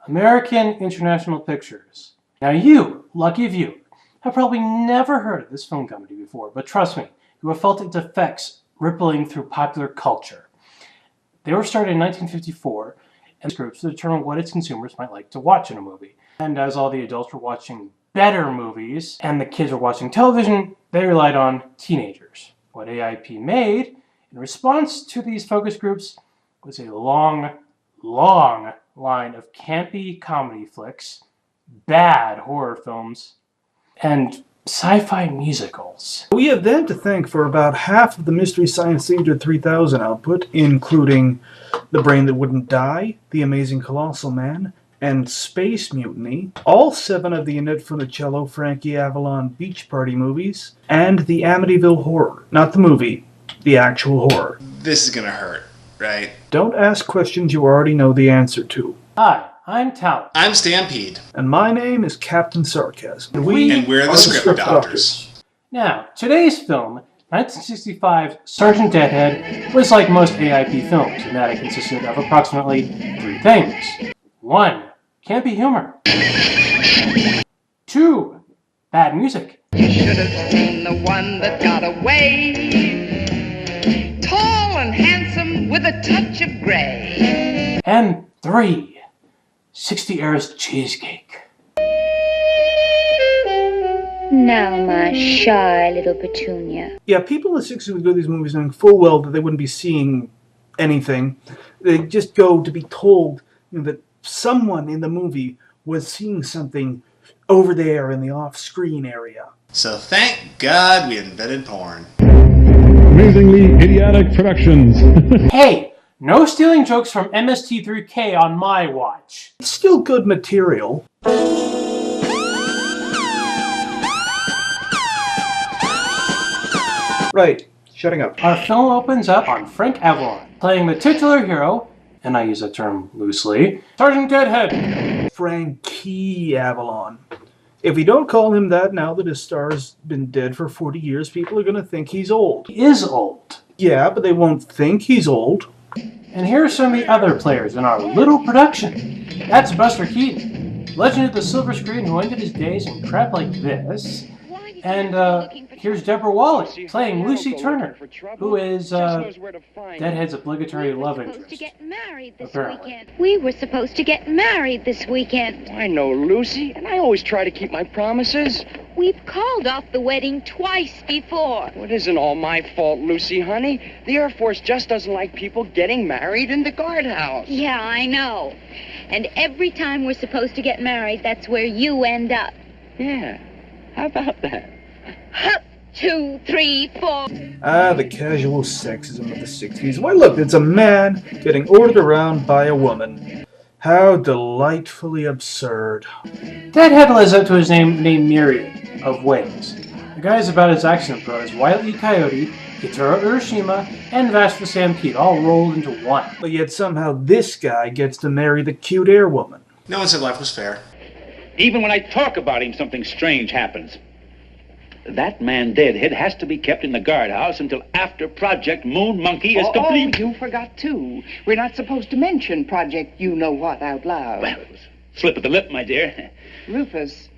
American International Pictures. Now you, lucky viewer, have probably never heard of this film company before, but trust me, you have felt its effects rippling through popular culture. They were started in 1954 and groups to determine what its consumers might like to watch in a movie. And as all the adults were watching better movies and the kids were watching television, they relied on teenagers. What AIP made in response to these focus groups was a long line of campy comedy flicks, bad horror films, and sci-fi musicals. We have them to thank for about half of the Mystery Science Theater 3000 output, including The Brain That Wouldn't Die, The Amazing Colossal Man, and Space Mutiny, all 7 of the Annette Funicello Frankie Avalon Beach Party movies, and the Amityville Horror. Not the movie, the actual horror. This is gonna hurt, right? Don't ask questions you already know the answer to. Hi, I'm Talent. I'm Stampede. And my name is Captain Sarcasm. And we're the script doctors. Now, today's film, 1965's Sergeant Deadhead, was like most AIP films in that it consisted of approximately 3 things. 1. Campy humor. 2. Bad music. You should have seen the one that got away. Tall and handsome with a touch of gray. And 3. 60 Heirs cheesecake. Now, my shy little Petunia. Yeah, people in the 60s would go to these movies knowing full well that they wouldn't be seeing anything. They'd just go to be told that someone in the movie was seeing something over there in the off-screen area. So thank God we invented porn. Amazingly idiotic productions. Hey, no stealing jokes from MST3K on my watch. It's still good material. Right, shutting up. Our film opens up on Frankie Avalon, playing the titular hero, and I use that term loosely, Sergeant Deadhead. Frankie Avalon. If we don't call him that now that his star's been dead for 40 years, people are going to think he's old. He is old. Yeah, but they won't think he's old. And here are some of the other players in our little production. That's Buster Keaton, legend of the silver screen who ended his days in crap like this. And here's Deborah Wally, playing Lucy Turner, who is Deadhead's obligatory love interest. We were supposed to get married this weekend. I know, Lucy, and I always try to keep my promises. We've called off the wedding twice before. Well, it isn't all my fault, Lucy, honey. The Air Force just doesn't like people getting married in the guardhouse. Yeah, I know. And every time we're supposed to get married, that's where you end up. Yeah, how about that? Hup, 2, 3, 4. Ah, the casual sexism of the 60s. Why, look, it's a man getting ordered around by a woman. How delightfully absurd. Deadhead lives up to his name named Myriad of ways. The guy is about as action pro as Wile E. Coyote, Kitaro Urashima, and Vash the Stampede all rolled into one. But yet somehow this guy gets to marry the cute airwoman. No one said life was fair. Even when I talk about him, something strange happens. That man Deadhead has to be kept in the guardhouse until after Project Moon Monkey is complete. Oh, you forgot too. We're not supposed to mention Project You-Know-What out loud. Well, it was a slip of the lip, my dear. Rufus,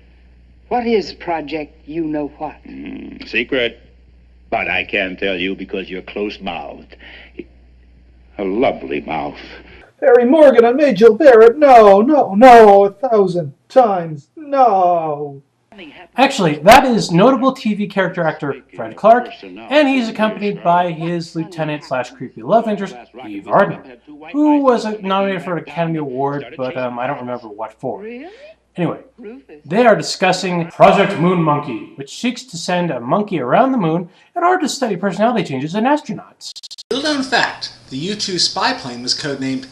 what is Project You-Know-What? Secret. But I can tell you because you're close-mouthed. A lovely mouth. Harry Morgan and Majel Barrett, no, 1,000 times, no. Actually, that is notable TV character actor Fred Clark, and he's accompanied by his lieutenant/creepy love interest, Eve Arden, who was nominated for an Academy Award, but I don't remember what for. Anyway, they are discussing Project Moon Monkey, which seeks to send a monkey around the moon in order to study personality changes in astronauts. Little known fact, the U-2 spy plane was codenamed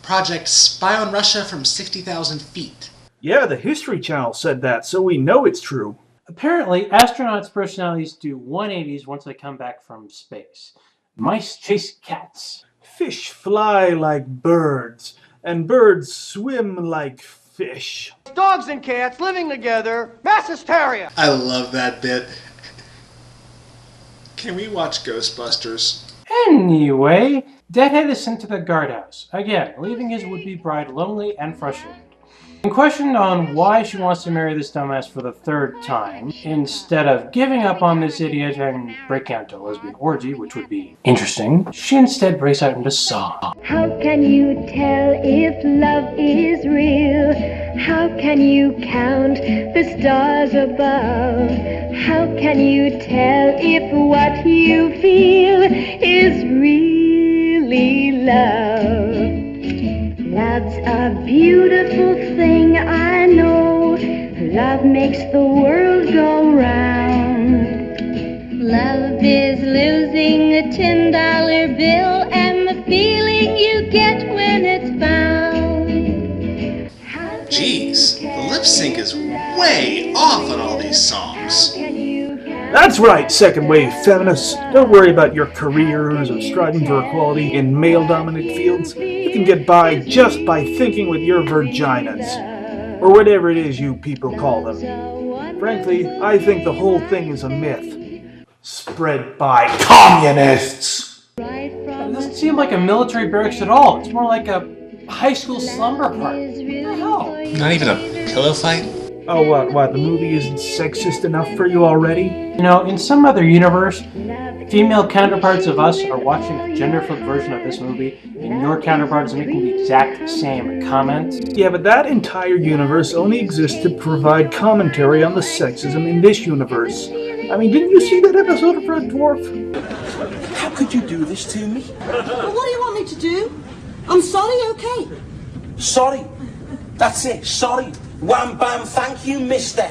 Project Spy on Russia from 60,000 feet. Yeah, the History Channel said that, so we know it's true. Apparently, astronauts' personalities do 180s once they come back from space. Mice chase cats. Fish fly like birds, and birds swim like fish. Dogs and cats living together, mass hysteria. I love that bit. Can we watch Ghostbusters? Anyway, Deadhead is sent to the guardhouse, again, leaving his would-be bride lonely and frustrated. When questioned on why she wants to marry this dumbass for the third time, instead of giving up on this idiot and breaking out into a lesbian orgy, which would be interesting, she instead breaks out into song. How can you tell if love is real? How can you count the stars above? How can you tell if what you feel is really love? Love's a beautiful thing, I know. Love makes the world go round. Love is losing a $10 bill and the feeling you get when it's found. Jeez, the lip sync is way off on all these songs. That's right, second wave feminists. Don't worry about your careers or striving for equality in male-dominated fields. You can get by just by thinking with your vaginas. Or whatever it is you people call them. Frankly, I think the whole thing is a myth. Spread by communists! It doesn't seem like a military barracks at all. It's more like a high school slumber party. What the hell? Not even a pillow fight? Oh, what, the movie isn't sexist enough for you already? You know, in some other universe, female counterparts of us are watching a gender-flipped version of this movie, and your counterpart is making the exact same comment. Yeah, but that entire universe only exists to provide commentary on the sexism in this universe. I mean, didn't you see that episode of Red Dwarf? How could you do this to me? Well, what do you want me to do? I'm sorry, okay? Sorry. That's it, sorry. Wham bam, thank you, mister.